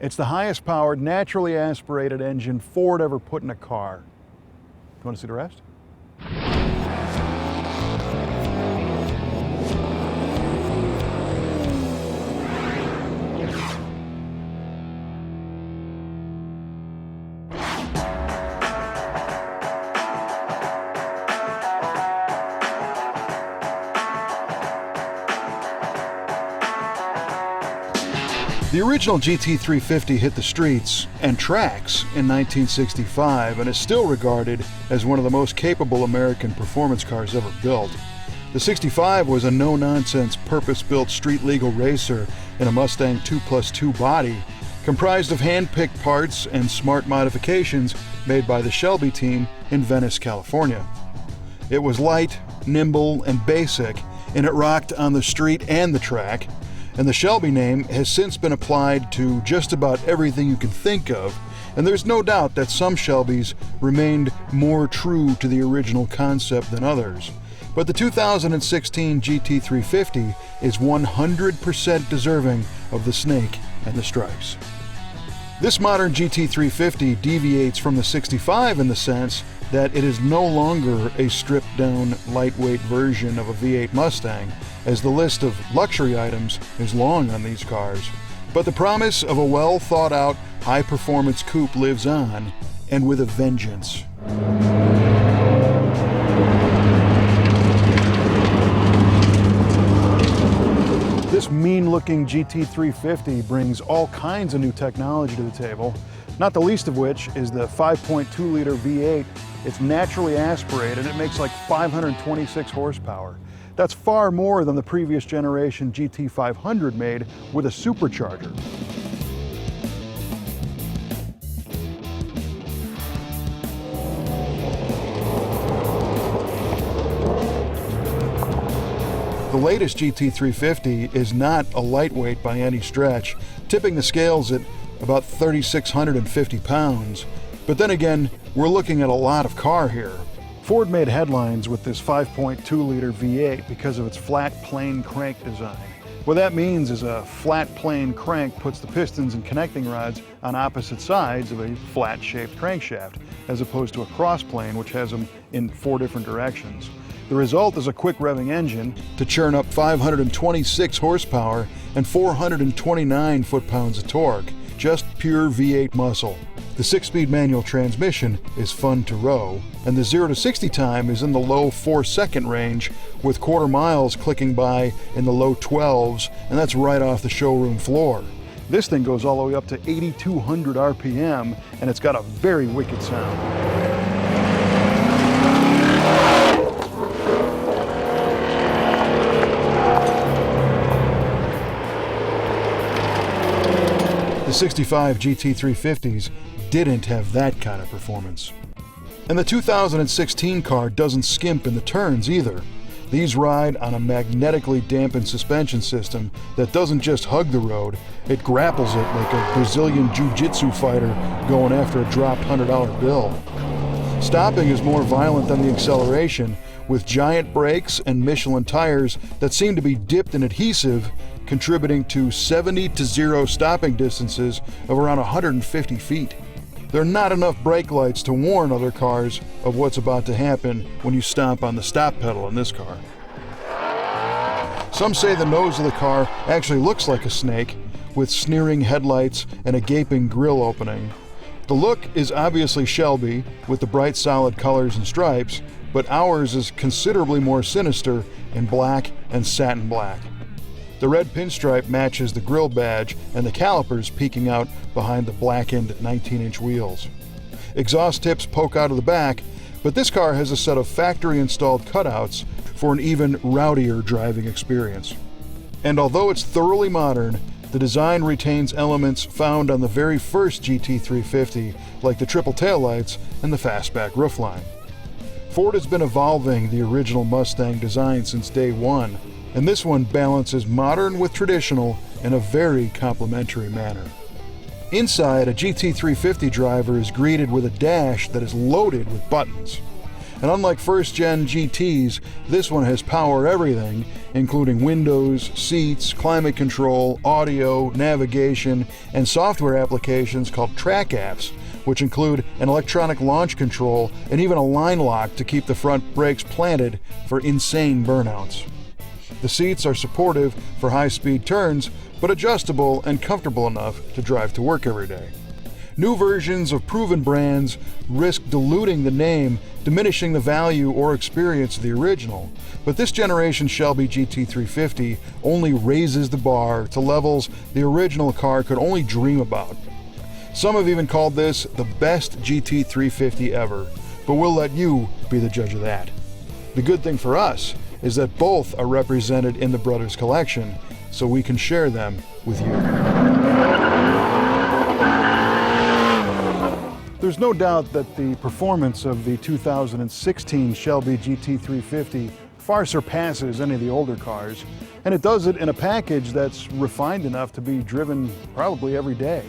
It's the highest powered, naturally aspirated engine Ford ever put in a car. You want to see the rest? The original GT350 hit the streets and tracks in 1965 and is still regarded as one of the most capable American performance cars ever built. The 65 was a no-nonsense, purpose-built street-legal racer in a Mustang 2+2 body, comprised of hand-picked parts and smart modifications made by the Shelby team in Venice, California. It was light, nimble, and basic, and it rocked on the street and the track. And the Shelby name has since been applied to just about everything you can think of, and there's no doubt that some Shelbys remained more true to the original concept than others. But the 2016 GT350 is 100% deserving of the snake and the stripes. This modern GT350 deviates from the 65 in the sense that it is no longer a stripped-down, lightweight version of a V8 Mustang, as the list of luxury items is long on these cars. But the promise of a well-thought-out, high-performance coupe lives on, and with a vengeance. This mean-looking GT350 brings all kinds of new technology to the table, not the least of which is the 5.2-liter V8. It's naturally aspirated. It makes like 526 horsepower. That's far more than the previous generation GT500 made with a supercharger. The latest GT350 is not a lightweight by any stretch, tipping the scales at about 3,650 pounds. But then again, we're looking at a lot of car here. Ford made headlines with this 5.2-liter V8 because of its flat plane crank design. What that means is a flat plane crank puts the pistons and connecting rods on opposite sides of a flat-shaped crankshaft, as opposed to a cross plane which has them in 4 different directions. The result is a quick revving engine to churn up 526 horsepower and 429 foot-pounds of torque, just pure V8 muscle. The 6-speed manual transmission is fun to row, and the 0 to 60 time is in the low 4-second range, with quarter miles clicking by in the low 12s, and that's right off the showroom floor. This thing goes all the way up to 8,200 RPM, and it's got a very wicked sound. The 65 GT350s didn't have that kind of performance. And the 2016 car doesn't skimp in the turns either. These ride on a magnetically dampened suspension system that doesn't just hug the road, it grapples it like a Brazilian jiu-jitsu fighter going after a dropped $100 bill. Stopping is more violent than the acceleration, with giant brakes and Michelin tires that seem to be dipped in adhesive, contributing to 70 to 0 stopping distances of around 150 feet. There are not enough brake lights to warn other cars of what's about to happen when you stomp on the stop pedal in this car. Some say the nose of the car actually looks like a snake, with sneering headlights and a gaping grille opening. The look is obviously Shelby, with the bright solid colors and stripes, but ours is considerably more sinister in black and satin black. The red pinstripe matches the grille badge and the calipers peeking out behind the blackened 19-inch wheels. Exhaust tips poke out of the back, but this car has a set of factory-installed cutouts for an even rowdier driving experience. And although it's thoroughly modern, the design retains elements found on the very first GT350, like the triple taillights and the fastback roofline. Ford has been evolving the original Mustang design since day one, and this one balances modern with traditional in a very complementary manner. Inside, a GT350 driver is greeted with a dash that is loaded with buttons. And unlike first-gen GTs, this one has power everything, including windows, seats, climate control, audio, navigation, and software applications called track apps, which include an electronic launch control and even a line lock to keep the front brakes planted for insane burnouts. The seats are supportive for high-speed turns, but adjustable and comfortable enough to drive to work every day. New versions of proven brands risk diluting the name, diminishing the value or experience of the original, but this generation Shelby GT350 only raises the bar to levels the original car could only dream about. Some have even called this the best GT350 ever, but we'll let you be the judge of that. The good thing for us is that both are represented in the Brothers collection, so we can share them with you. There's no doubt that the performance of the 2016 Shelby GT350 far surpasses any of the older cars, and it does it in a package that's refined enough to be driven probably every day.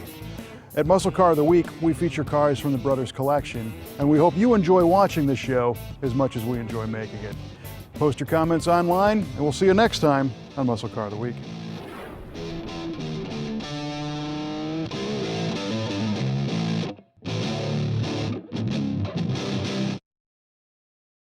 At Muscle Car of the Week, we feature cars from the Brothers collection, and we hope you enjoy watching this show as much as we enjoy making it. Post your comments online, and we'll see you next time on Muscle Car of the Week.